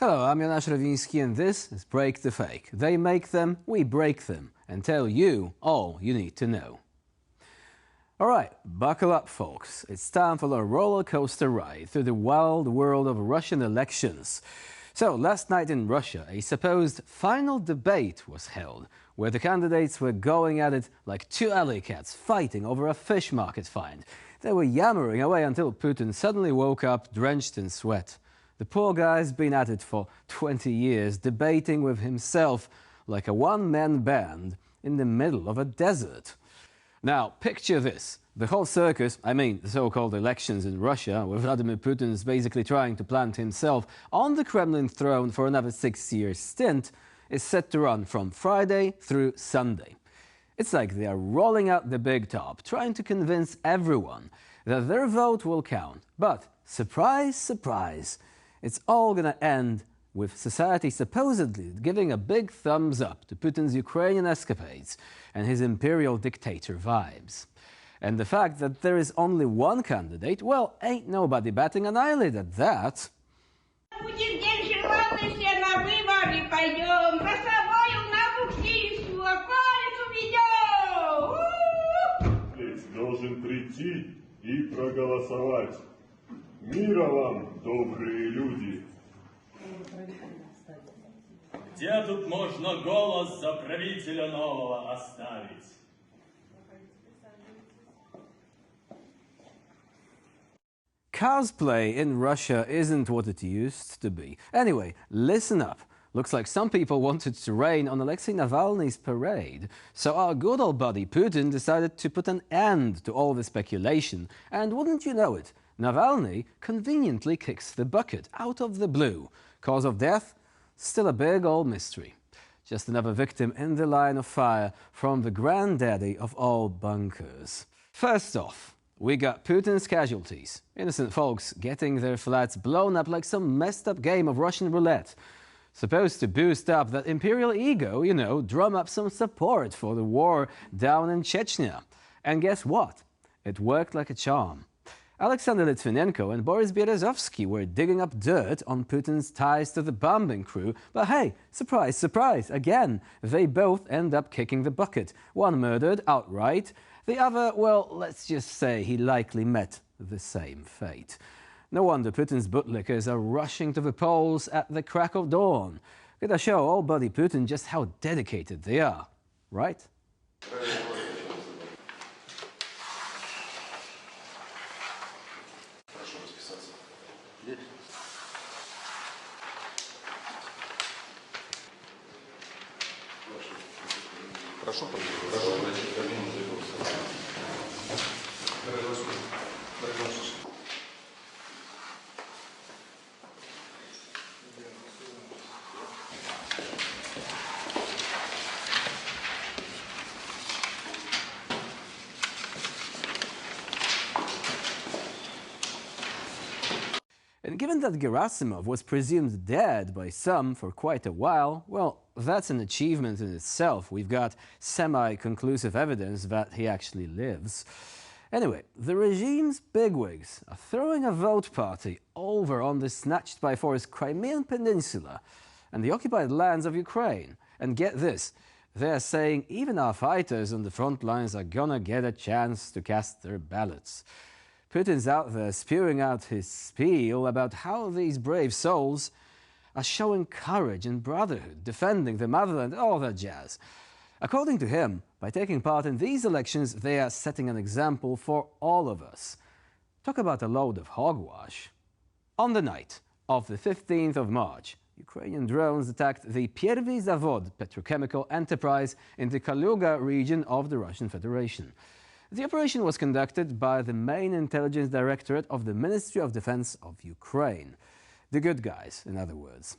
Hello, I'm Jonasz Rewiński and this is Break the Fake. They make them, we break them, and tell you all you need to know. Alright, buckle up folks. It's time for a roller coaster ride through the wild world of Russian elections. So, last night in Russia, a supposed final debate was held, where the candidates were going at it like two alley cats fighting over a fish market find. They were yammering away until Putin suddenly woke up drenched in sweat. The poor guy's been at it for 20 years, debating with himself like a one-man band in the middle of a desert. Now, picture this. The whole circus, I mean the so-called elections in Russia, where Vladimir Putin is basically trying to plant himself on the Kremlin throne for another 6-year stint, is set to run from Friday through Sunday. It's like they are rolling out the big top, trying to convince everyone that their vote will count. But, surprise, surprise, it's all gonna end with society supposedly giving a big thumbs up to Putin's Ukrainian escapades and his imperial dictator vibes. And the fact that there is only one candidate, well, ain't nobody batting an eyelid at that. Должен прийти и проголосовать. Мира вам, добрые люди! Где тут можно голос за правителя нового оставить? Cosplay in Russia isn't what it used to be. Anyway, listen up. Looks like some people wanted to rain on Alexei Navalny's parade. So our good old buddy Putin decided to put an end to all the speculation. And wouldn't you know it, Navalny conveniently kicks the bucket out of the blue. Cause of death? Still a big old mystery. Just another victim in the line of fire from the granddaddy of all bunkers. First off, we got Putin's casualties. Innocent folks getting their flats blown up like some messed up game of Russian roulette. Supposed to boost up that imperial ego, you know, drum up some support for the war down in Chechnya. And guess what? It worked like a charm. Alexander Litvinenko and Boris Berezovsky were digging up dirt on Putin's ties to the bombing crew, but hey, surprise, surprise, again, they both end up kicking the bucket. One murdered outright, the other, well, let's just say he likely met the same fate. No wonder Putin's bootlickers are rushing to the polls at the crack of dawn. Gotta show old buddy Putin just how dedicated they are, right? Прошу. And given that Gerasimov was presumed dead by some for quite a while, well, that's an achievement in itself. We've got semi-conclusive evidence that he actually lives. Anyway, the regime's bigwigs are throwing a vote party over on the snatched by force Crimean Peninsula and the occupied lands of Ukraine. And get this, they're saying even our fighters on the front lines are gonna get a chance to cast their ballots. Putin's out there spewing out his spiel about how these brave souls are showing courage and brotherhood, defending the motherland, all that jazz. According to him, by taking part in these elections, they are setting an example for all of us. Talk about a load of hogwash. On the night of the 15th of March, Ukrainian drones attacked the Первый Zavod petrochemical enterprise in the Kaluga region of the Russian Federation. The operation was conducted by the main intelligence directorate of the Ministry of Defense of Ukraine. The good guys, in other words.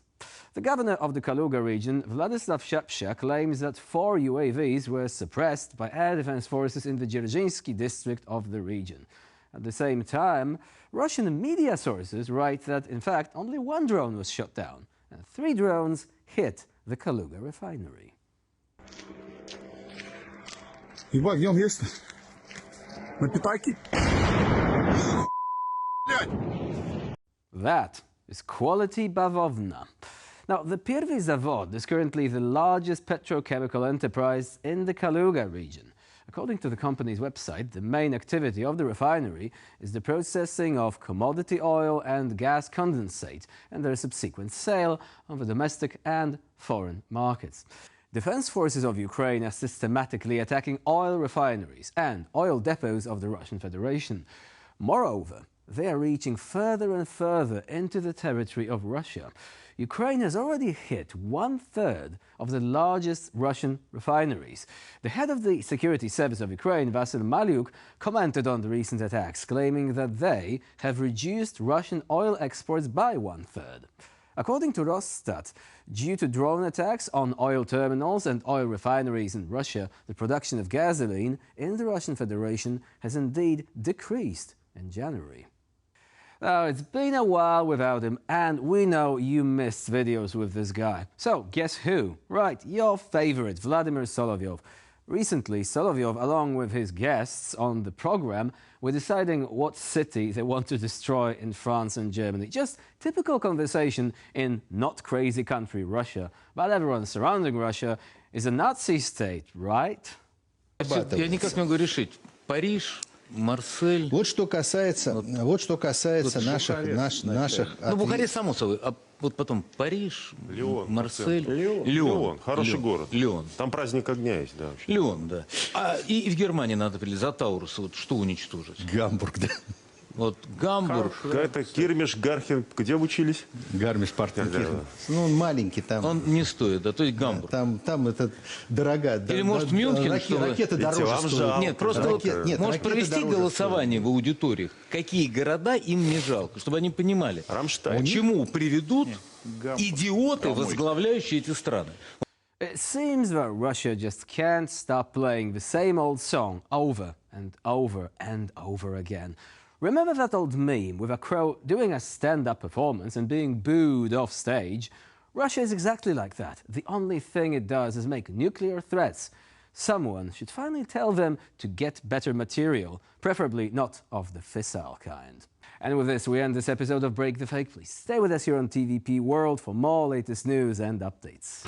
The governor of the Kaluga region, Vladislav Shapsha, claims that 4 UAVs were suppressed by air defense forces in the Dzerzhinsky district of the region. At the same time, Russian media sources write that, in fact, only 1 drone was shot down, and 3 drones hit the Kaluga refinery. Ебать, где он есть? На Питаке? That is Quality Bavovna. Now, the Pierwszy Zawod is currently the largest petrochemical enterprise in the Kaluga region. According to the company's website, the main activity of the refinery is the processing of commodity oil and gas condensate and their subsequent sale on the domestic and foreign markets. Defense forces of Ukraine are systematically attacking oil refineries and oil depots of the Russian Federation. Moreover, they are reaching further and further into the territory of Russia. Ukraine has already hit 1/3 of the largest Russian refineries. The head of the Security Service of Ukraine, Vasyl Maliuk, commented on the recent attacks, claiming that they have reduced Russian oil exports by 1/3. According to Rosstat, due to drone attacks on oil terminals and oil refineries in Russia, the production of gasoline in the Russian Federation has indeed decreased in January. Now, it's been a while without him, and we know you missed videos with this guy. So, guess who? Right, your favorite, Vladimir Solovyov. Recently, Solovyov, along with his guests on the program, were deciding what city they want to destroy in France and Germany. Just typical conversation in not crazy country Russia. But everyone surrounding Russia is a Nazi state, right? Я никак не могу решить. Париж, Марсель. Вот что касается наших Ну, Бухарест, само собой. А вот потом Париж, Лион, Марсель. Лион. Хороший город. Лион. Там праздник огня есть, да. Вообще. Лион, да. И в Германии надо за Таурус. Вот что уничтожить? Гамбург, да. Вот Гамбург. Это Кирмиш, Гархин, где вы учились? Гармиш-Партен Кирмиш. Ну, он маленький там. Он не стоит, да, то есть Гамбург. Там это дорого. Или, может, Мюнхен, чтобы... Ракеты дороже вам стоят. жалко. Нет, просто может провести голосование в аудиториях, какие города им не жалко, чтобы они понимали, Рамштайн. к чему приведут идиоты, возглавляющие эти страны. It seems that Russia just can't stop playing the same old song over and over and over again. Remember that old meme with a crow doing a stand-up performance and being booed off stage? Russia is exactly like that. The only thing it does is make nuclear threats. Someone should finally tell them to get better material, preferably not of the fissile kind. And with this, we end this episode of Break the Fake. Please stay with us here on TVP World for more latest news and updates.